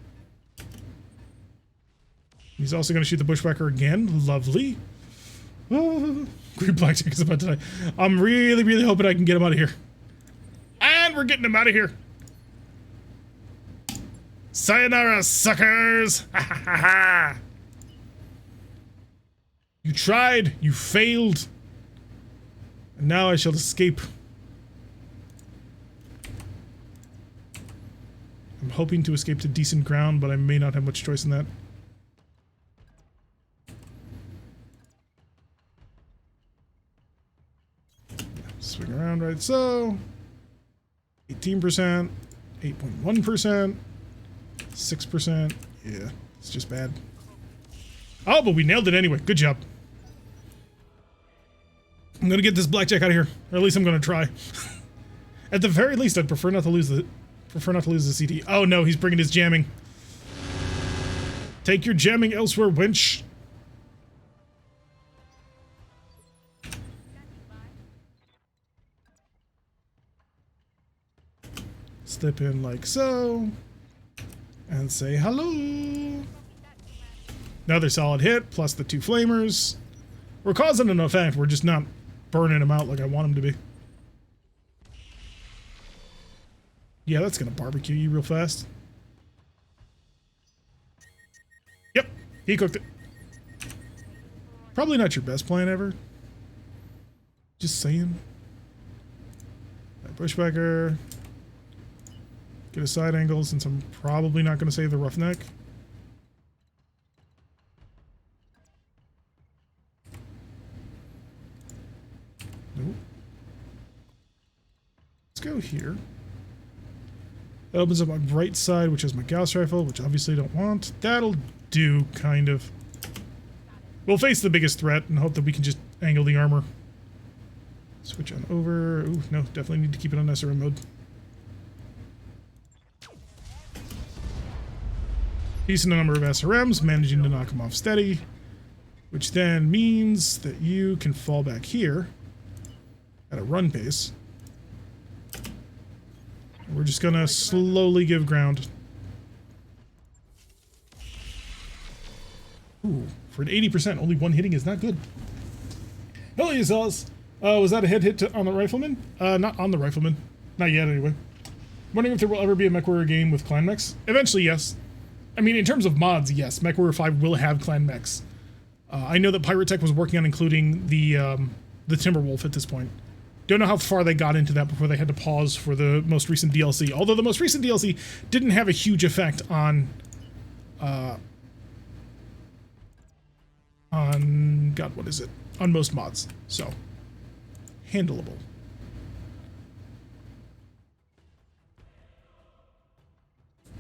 He's also going to shoot the bushwhacker again. Lovely. Oh, Green Blackjack is about to die. I'm really, really hoping I can get him out of here. And we're getting him out of here. Sayonara, suckers! Ha ha ha ha! You tried, you failed, and now I shall escape. I'm hoping to escape to decent ground, but I may not have much choice in that. Swing around right so. 18%, 8.1%. 6%. Yeah, it's just bad. Oh, but we nailed it anyway. Good job. I'm gonna get this blackjack out of here, or at least I'm gonna try. At the very least, I'd prefer not to lose the CD. Oh no, he's bringing his jamming. Take your jamming elsewhere, wench. Step in like so. And say hello. Another solid hit, plus the 2 flamers. We're causing an effect, we're just not burning them out like I want them to be. Yeah, that's gonna barbecue you real fast. Yep, he cooked it. Probably not your best plan ever. Just saying. Bushwhacker. Get a side angle since I'm probably not going to save the roughneck. Nope. Let's go here. That opens up my right side, which is my Gauss rifle, which obviously I don't want. That'll do, kind of. We'll face the biggest threat and hope that we can just angle the armor. Switch on over. Ooh, no, definitely need to keep it on SRM mode. Decent number of SRMs, managing to knock them off steady, which then means that you can fall back here at a run pace. We're just gonna slowly give ground. Ooh, for an 80%, only one hitting is not good. Hello, yourselves. Was that a hit on the rifleman? Not on the rifleman. Not yet, anyway. Wondering if there will ever be a MechWarrior game with clan mechs? Eventually, yes. I mean, in terms of mods, yes. MechWarrior 5 will have clan mechs. I know that BattleTech was working on including the Timberwolf at this point. Don't know how far they got into that before they had to pause for the most recent DLC. Although the most recent DLC didn't have a huge effect on God, what is it? On most mods. So, handleable.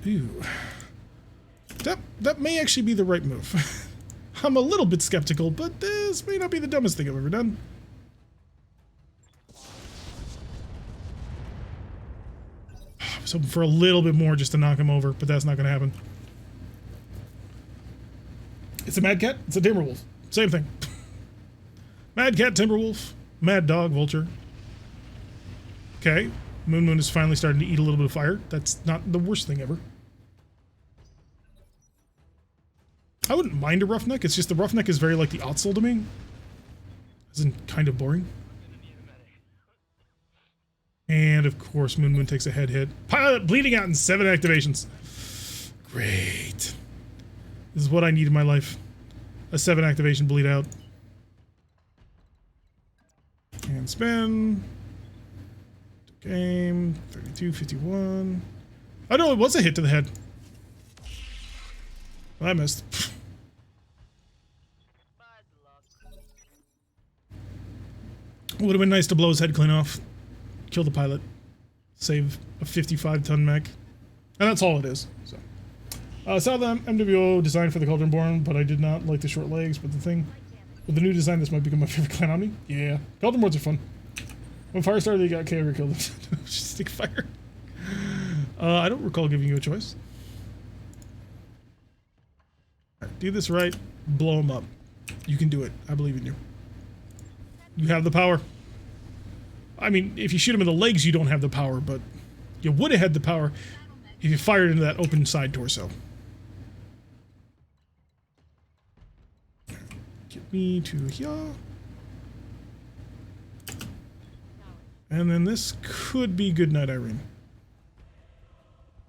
Ooh. That may actually be the right move. I'm a little bit skeptical, but this may not be the dumbest thing I've ever done. I was hoping for a little bit more just to knock him over, but that's not going to happen. It's a Mad Cat. It's a Timberwolf. Same thing. Mad Cat, Timberwolf, Mad Dog, Vulture. Okay. Moon is finally starting to eat a little bit of fire. That's not the worst thing ever. I wouldn't mind a Roughneck. It's just the Roughneck is very like the Otzel to me. As in kind of boring. And of course, Moon takes a head hit. Pilot bleeding out in 7 activations. Great. This is what I need in my life. A 7 activation bleed out. And spin. Game. 32, 51. Oh no, it was a hit to the head. Well, I missed. Would have been nice to blow his head clean off. Kill the pilot. Save a 55-ton mech. And that's all it is. So. Saw the MWO design for the Cauldronborn, but I did not like the short legs. But the thing, with the new design, this might become my favorite clan omni. Yeah, Cauldronborns are fun. When fire started, they got KO or killed. Just take fire. I don't recall giving you a choice. Right, do this right, blow them up. You can do it. I believe in you. You have the power. I mean, if you shoot him in the legs, you don't have the power, but you would have had the power if you fired into that open side torso. Get me to here. And then this could be Goodnight Irene.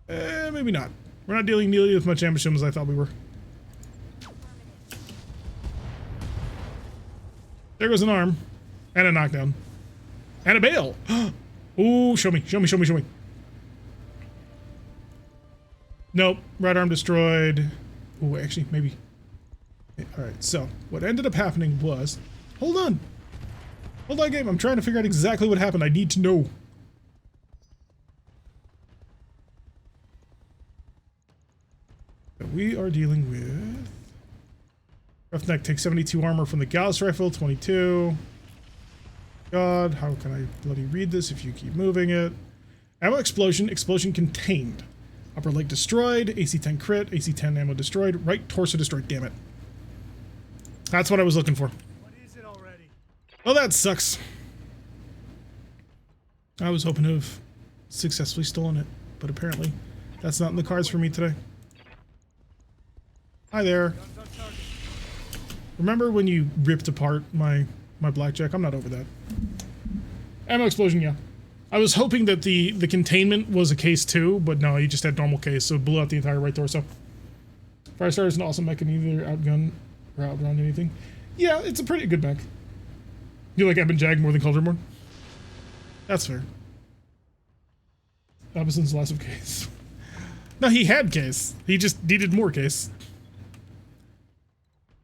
Maybe not. We're not dealing nearly as much ambush as I thought we were. There goes an arm. And a knockdown. And a bail. Ooh, show me, show me, show me, show me. Nope. Right arm destroyed. Ooh, actually, maybe. Alright, so what ended up happening was... Hold on. Hold on, game. I'm trying to figure out exactly what happened. I need to know. So we are dealing with... Roughneck takes 72 armor from the Gauss rifle, 22. God, how can I bloody read this if you keep moving it? Ammo explosion, explosion contained. Upper leg destroyed, AC-10 crit, AC-10 ammo destroyed, right torso destroyed, damn it. That's what I was looking for. What is it already? Well, that sucks. I was hoping to have successfully stolen it, but apparently that's not in the cards for me today. Hi there. Guns on target. Remember when you ripped apart my blackjack? I'm not over that. Ammo explosion, yeah. I was hoping that the containment was a case too, but no, he just had normal case, so it blew out the entire right torso. Firestar is an awesome mech, can either outgun or outrun anything. Yeah, it's a pretty good mech. You like Ebon Jag more than Cauldronborn? That's fair. Abyssin's loss of case. No, he had case. He just needed more case.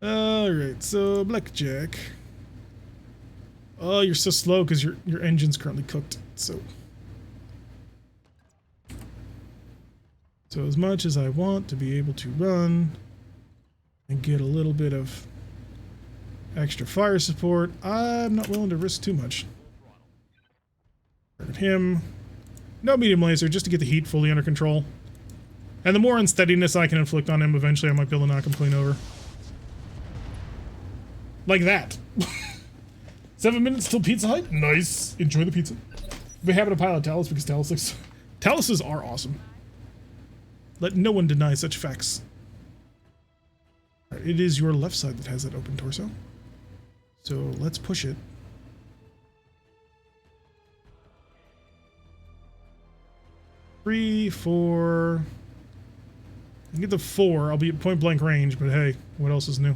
Alright, so blackjack. Oh, you're so slow because your engine's currently cooked. So as much as I want to be able to run and get a little bit of extra fire support, I'm not willing to risk too much. Target him. No medium laser, just to get the heat fully under control. And the more unsteadiness I can inflict on him, eventually I might be able to knock him clean over. Like that. 7 minutes till Pizza Hut? Nice. Enjoy the pizza. We happen to pilot Talus because Talus looks... Taluses are awesome. Let no one deny such facts. Right, it is your left side that has that open torso. So let's push it. Three, four... I can get the 4. I'll be at point blank range, but hey, what else is new?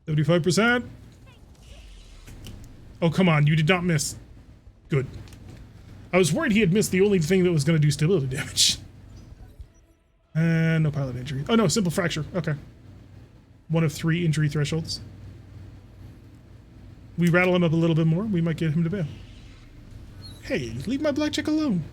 75%. Oh, come on. You did not miss. Good. I was worried he had missed the only thing that was going to do stability damage. And no pilot injury. Oh, no. Simple fracture. Okay. 1 of 3 injury thresholds. We rattle him up a little bit more. We might get him to bail. Hey, leave my blackjack alone.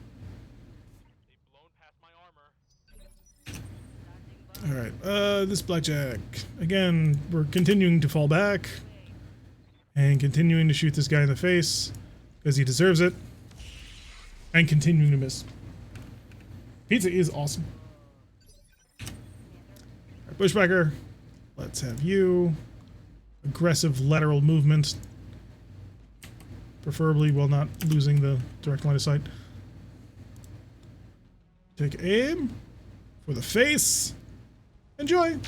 Alright, this blackjack. Again, we're continuing to fall back. And continuing to shoot this guy in the face. Because he deserves it. And continuing to miss. Pizza is awesome. Right, Bushwhacker. Let's have you. Aggressive lateral movement. Preferably while not losing the direct line of sight. Take aim. For the face. Enjoy!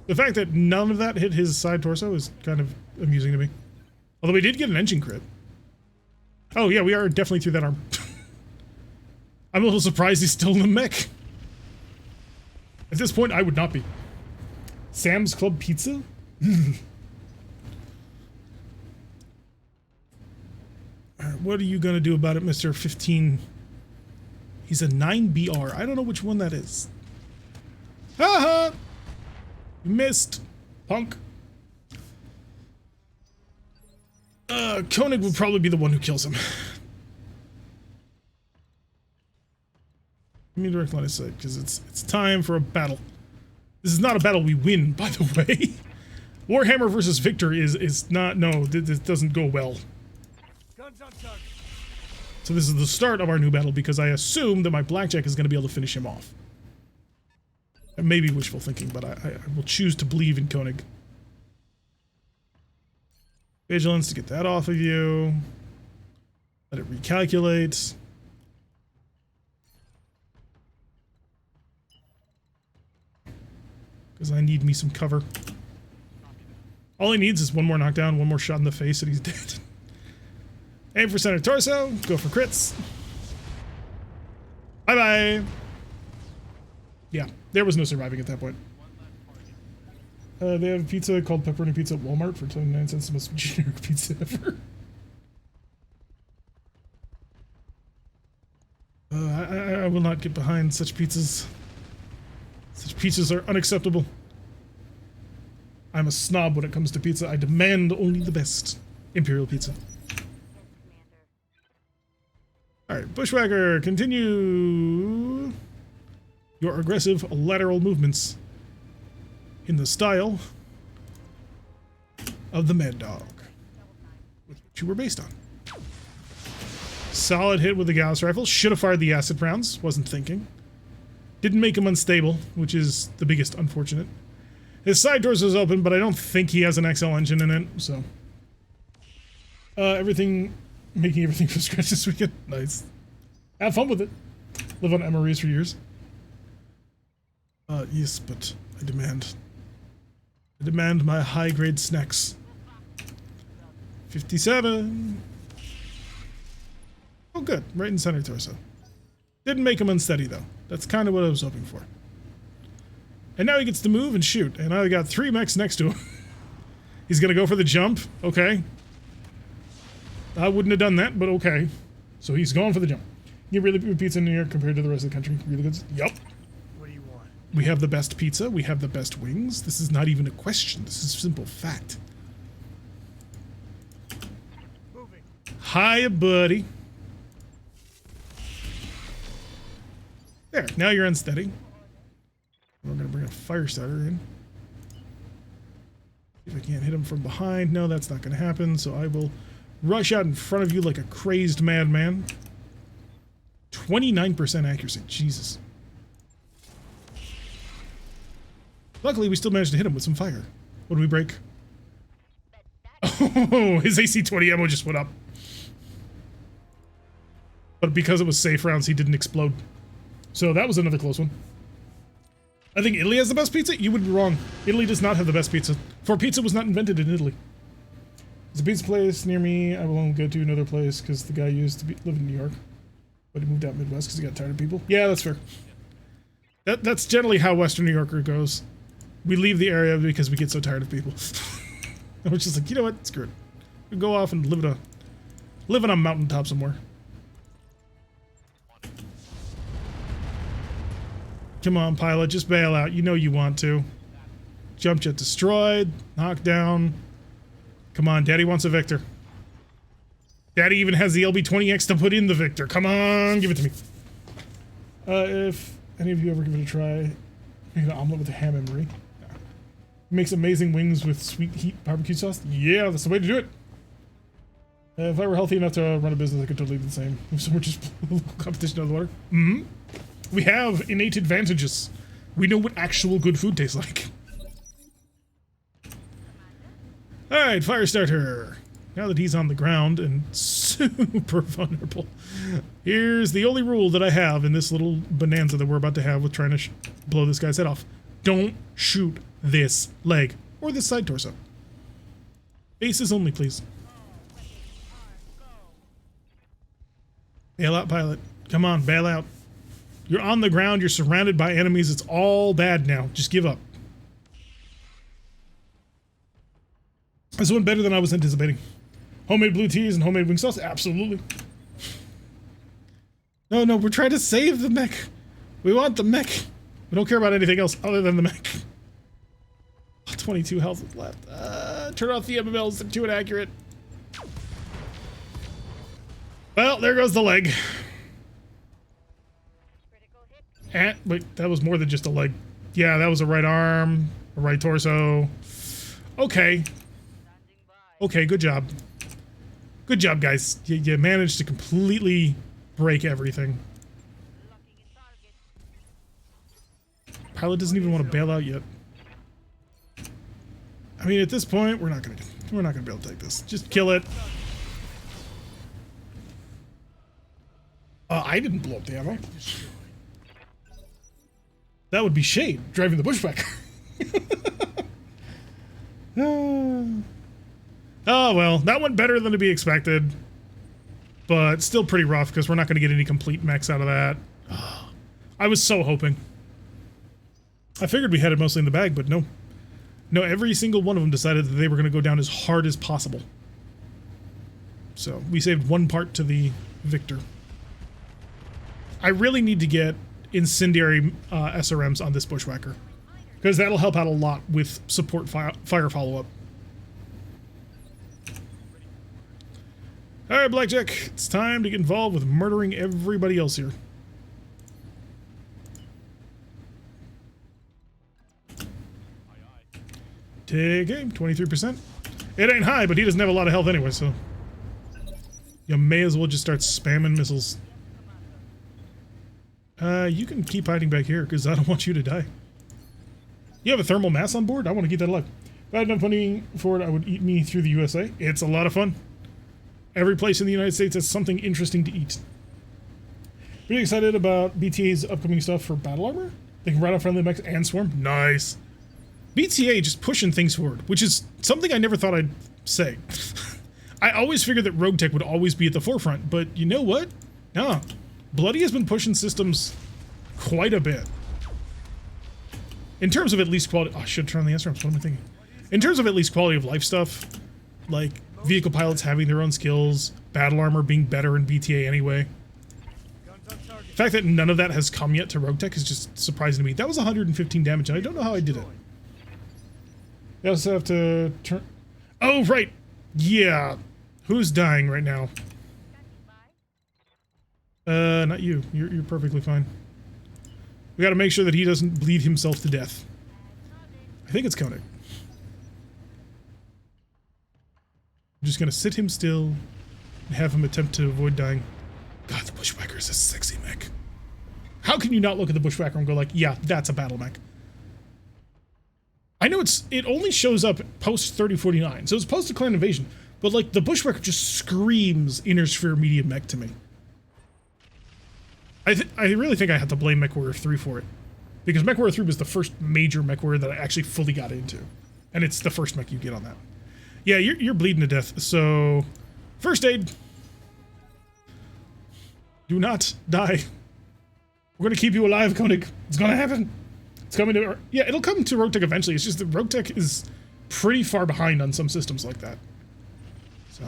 The fact that none of that hit his side torso is kind of amusing to me. Although we did get an engine crit. Oh yeah, we are definitely through that arm. I'm a little surprised he's still in the mech. At this point, I would not be. Sam's Club Pizza? Alright, what are you gonna do about it, Mr. 15? He's a 9BR. I don't know which one that is. Haha! You missed, punk. Koenig would probably be the one who kills him. Give me direct line of sight, because it's time for a battle. This is not a battle we win, by the way. Warhammer versus Victor is not... No, this doesn't go well. Guns on target. So this is the start of our new battle, because I assume that my blackjack is going to be able to finish him off. That may be wishful thinking, but I will choose to believe in Koenig. Vigilance to get that off of you. Let it recalculate. Because I need me some cover. All he needs is one more knockdown, one more shot in the face, and he's dead. Aim for center torso. Go for crits. Bye-bye. Yeah, there was no surviving at that point. They have a pizza called pepperoni pizza at Walmart for 29 cents. The most generic pizza ever. I will not get behind such pizzas. Such pizzas are unacceptable. I'm a snob when it comes to pizza. I demand only the best. Imperial pizza. Alright, Bushwhacker, continue your aggressive lateral movements in the style of the Mad Dog, with which you were based on. Solid hit with the Gauss rifle. Should have fired the acid rounds. Wasn't thinking. Didn't make him unstable, which is the biggest unfortunate. His side doors is open, but I don't think he has an XL engine in it, so... making everything from scratch this weekend. Nice. Have fun with it. Live on MREs for years. Yes, but I demand my high-grade snacks. 57. Oh, good. Right in center torso. Didn't make him unsteady, though. That's kind of what I was hoping for. And now he gets to move and shoot. And I got 3 mechs next to him. He's gonna go for the jump. Okay. I wouldn't have done that, but okay. So he's going for the jump. You really good pizza in New York compared to the rest of the country? Really good? Yup. What do you want? We have the best pizza. We have the best wings. This is not even a question. This is simple fact. Moving. Hiya, buddy. There, now you're unsteady. We're gonna bring a fire starter in. See if I can't hit him from behind. No, that's not gonna happen, so I will rush out in front of you like a crazed madman. 29% accuracy, Jesus. Luckily, we still managed to hit him with some fire. What did we break? Oh, his AC-20 ammo just went up. But because it was safe rounds, he didn't explode. So that was another close one. I think Italy has the best pizza? You would be wrong. Italy does not have the best pizza. For pizza was not invented in Italy. There's a pizza place near me. I will only go to another place because the guy used to live in New York. But he moved out Midwest because he got tired of people. Yeah, that's fair. That's generally how Western New Yorker goes. We leave the area because we get so tired of people. And we're just like, you know what? Screw it. We go off and live on a mountaintop somewhere. Come on, pilot, just bail out. You know you want to. Jump jet destroyed. Knocked down. Come on, Daddy wants a Victor. Daddy even has the LB-20X to put in the Victor. Come on, give it to me. If any of you ever give it a try, make an omelet with a ham and brie. Makes amazing wings with sweet heat barbecue sauce. Yeah, that's the way to do it. If I were healthy enough to run a business, I could totally do the same. So we're just competition out of the water. Mm-hmm. We have innate advantages. We know what actual good food tastes like. Alright, fire starter. Now that he's on the ground and super vulnerable, here's the only rule that I have in this little bonanza that we're about to have with trying to blow this guy's head off. Don't shoot this leg or this side torso. Bases only, please. Bail out, pilot. Come on, bail out. You're on the ground, you're surrounded by enemies, it's all bad now. Just give up. This went better than I was anticipating. Homemade blue teas and homemade wing sauce? Absolutely. No, we're trying to save the mech. We want the mech. We don't care about anything else other than the mech. 22 health left. Turn off the MMLs, they're too inaccurate. Well, there goes the leg. And, wait, that was more than just a leg. Yeah, that was a right arm, a right torso. Okay. Okay, good job. Good job, guys. You managed to completely break everything. Pilot doesn't even want to bail out yet. I mean, at this point, we're not gonna be able to take this. Just kill it. I didn't blow up the ammo. That would be Shade driving the bushwhacker. Oh well, that went better than to be expected, but still pretty rough because we're not going to get any complete mechs out of that. I was so hoping. I figured we had it mostly in the bag, but no. No, every single one of them decided that they were going to go down as hard as possible. So we saved one part to the Victor. I really need to get incendiary SRMs on this bushwhacker, because that'll help out a lot with support fire follow-up. Alright, Blackjack, it's time to get involved with murdering everybody else here. Take aim, 23%. It ain't high, but he doesn't have a lot of health anyway, so you may as well just start spamming missiles. You can keep hiding back here, because I don't want you to die. You have a thermal mass on board? I want to keep that alive. If I had enough money for it, I would eat me through the USA. It's a lot of fun. Every place in the United States has something interesting to eat. Really excited about BTA's upcoming stuff for battle armor. They can ride out friendly mechs and swarm. Nice. BTA just pushing things forward, which is something I never thought I'd say. I always figured that RogueTech would always be at the forefront, but you know what? No. Bloody has been pushing systems quite a bit. In terms of at least quality... Oh, I should turn on the SRMs. What am I thinking? In terms of at least quality of life stuff, like vehicle pilots having their own skills, battle armor being better in BTA anyway. Guns on target. fact that none of that has come yet to RogueTech is just surprising to me. That was 115 damage, and I don't know how I did it. I also have to turn... Oh, right! Yeah. Who's dying right now? Not you. You're perfectly fine. We gotta make sure that he doesn't bleed himself to death. I think it's Koenig. I'm just gonna sit him still and have him attempt to avoid dying. God, the Bushwhacker is a sexy mech. How can you not look at the Bushwhacker and go like, yeah, that's a battle mech? I know it only shows up post 3049, so it's post Clan Invasion, but like the Bushwhacker just screams Inner Sphere medium mech to me. I really think I have to blame MechWarrior 3 for it, because MechWarrior 3 was the first major MechWarrior that I actually fully got into, and it's the first mech you get on that. Yeah, you're bleeding to death, so first aid. Do not die. We're gonna keep you alive, Koenig. It's gonna happen. It's coming to... Yeah, it'll come to RogueTech eventually. It's just that RogueTech is pretty far behind on some systems like that. So...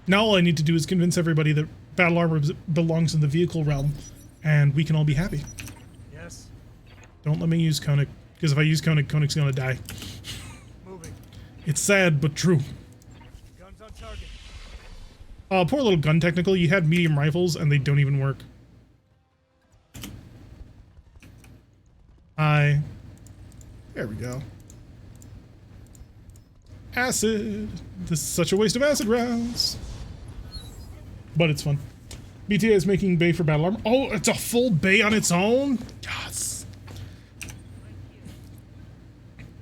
now all I need to do is convince everybody that battle armor belongs in the vehicle realm, and we can all be happy. Yes. Don't let me use Koenig, because if I use Koenig, Koenig's gonna die. Moving. It's sad, but true. Guns on target. Poor little gun technical. You had medium rifles, and they don't even work. There we go. Acid. This is such a waste of acid rounds. But it's fun. BTA is making bay for battle armor. Oh, it's a full bay on its own? Yes.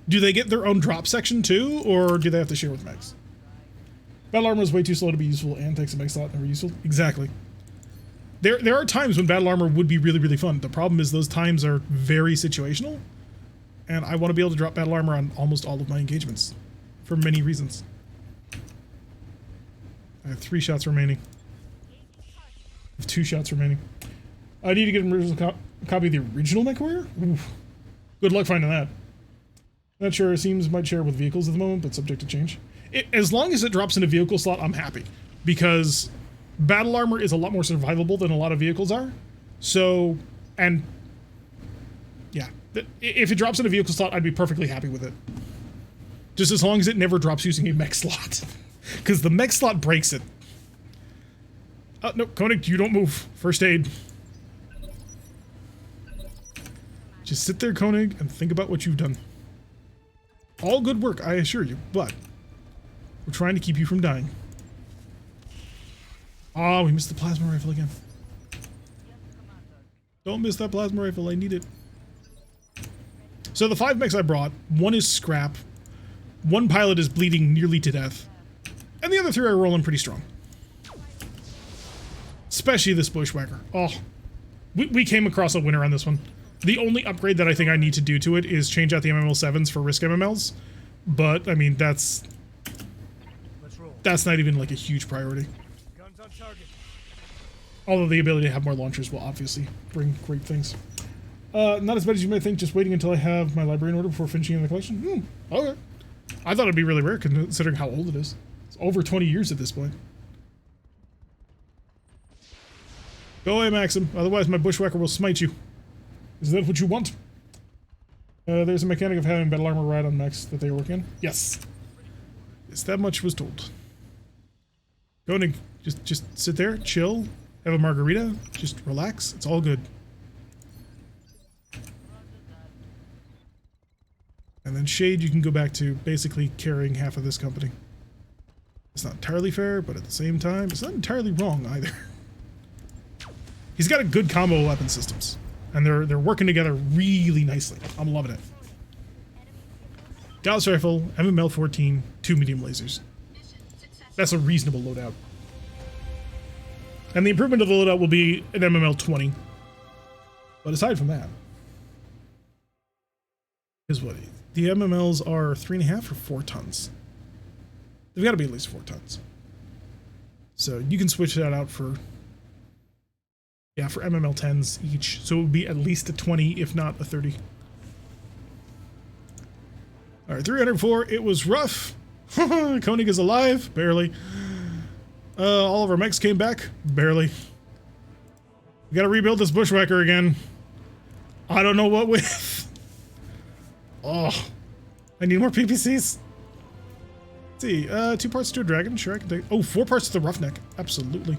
Do they get their own drop section too, or do they have to share with mechs? Battle armor is way too slow to be useful and takes a mech slot, never useful. Exactly. There are times when battle armor would be really, really fun. The problem is those times are very situational, and I want to be able to drop battle armor on almost all of my engagements for many reasons. I have 3 shots remaining. I have 2 shots remaining. I need to get an original copy of the original MechWarrior? Oof. Good luck finding that. Not sure. It seems might share with vehicles at the moment, but subject to change. As long as it drops in a vehicle slot, I'm happy, because battle armor is a lot more survivable than a lot of vehicles are. So, and yeah, if it drops in a vehicle slot, I'd be perfectly happy with it. Just as long as it never drops using a mech slot, because the mech slot breaks it. No, Koenig, you don't move. First aid. Just sit there, Koenig, and think about what you've done. All good work, I assure you, but we're trying to keep you from dying. Oh, we missed the plasma rifle again. Don't miss that plasma rifle, I need it. So the 5 mechs I brought, 1 is scrap, 1 pilot is bleeding nearly to death, and the other 3 are rolling pretty strong. Especially this Bushwhacker. Oh, we came across a winner on this one. The only upgrade that I think I need to do to it is change out the MML7s for risk MMLs, but I mean that's not even like a huge priority. Guns on target. Although the ability to have more launchers will obviously bring great things. Not as bad as you may think, just waiting until I have my library in order before finishing in the collection. Okay. I thought it'd be really rare considering how old it is. It's over 20 years at this point. Go away, Maxim, otherwise my Bushwhacker will smite you. Is that what you want? There's a mechanic of having battle armor ride on mechs that they work in. Yes. Yes, that much was told. Go and just sit there, chill, have a margarita, just relax. It's all good. And then Shade, you can go back to basically carrying half of this company. It's not entirely fair, but at the same time, it's not entirely wrong either. He's got a good combo of weapon systems, and they're working together really nicely. I'm loving it. Gauss rifle, MML-14, 2 medium lasers. That's a reasonable loadout. And the improvement of the loadout will be an MML-20. But aside from that, here's what the MMLs are 3.5 or 4 tons. They've got to be at least 4 tons. So you can switch that out for, yeah, for MML-10s each. So it would be at least a 20, if not a 30. All right, 304. It was rough. Koenig is alive, barely. All of our mechs came back, barely. We gotta rebuild this bushwhacker again. I don't know what with. Oh, I need more PPCs. Let's see, 2 parts to a dragon. Sure, I can take. Oh, 4 parts to the roughneck. Absolutely.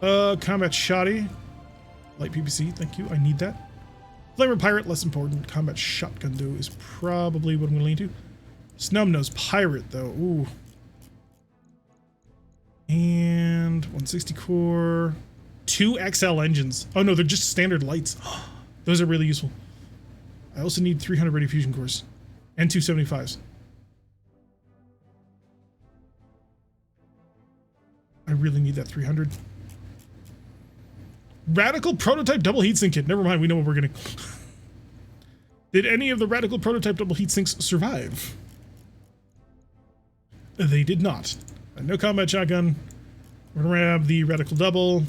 Combat shoddy. Light PPC, thank you. I need that. Flavor pirate, less important. Combat shotgun though is probably what I'm gonna lean to. Snubnose pirate though. Ooh. And 160 core. 2 XL engines. Oh no, they're just standard lights. Those are really useful. I also need 300 radiofusion cores. And 275s. I really need that 300. Radical prototype double heatsink kit. Never mind, we know what we're getting. Did any of the radical prototype double heatsinks survive? They did not. No combat shotgun. We're gonna grab the radical double.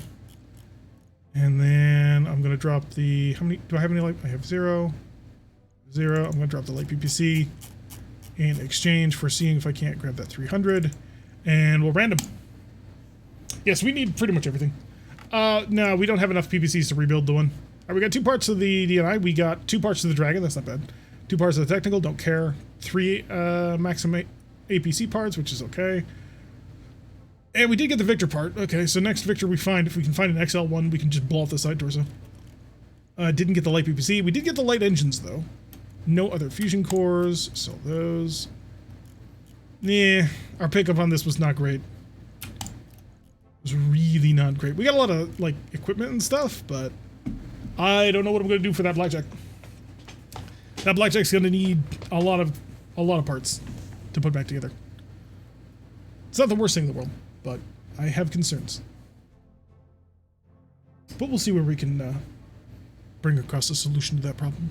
And then I'm gonna drop the, how many, do I have any light? I have 0. 0. I'm gonna drop the light PPC in exchange for seeing if I can't grab that 300. And we'll random. Yes, we need pretty much everything. No, we don't have enough PPCs to rebuild the one. All right, we got 2 parts of the DNI. We got 2 parts of the dragon. That's not bad. 2 parts of the technical. Don't care. 3 maximum APC parts, which is okay. And we did get the Victor part. Okay, so next Victor we find, if we can find an XL one, we can just blow off the side torso. Didn't get the light PPC. We did get the light engines, though. No other fusion cores. Sell those. Yeah, our pickup on this was not great. Was really not great. We got a lot of like equipment and stuff, but I don't know what I'm going to do for that blackjack. That blackjack's going to need a lot of parts to put back together. It's not the worst thing in the world, but I have concerns. But we'll see where we can bring across a solution to that problem.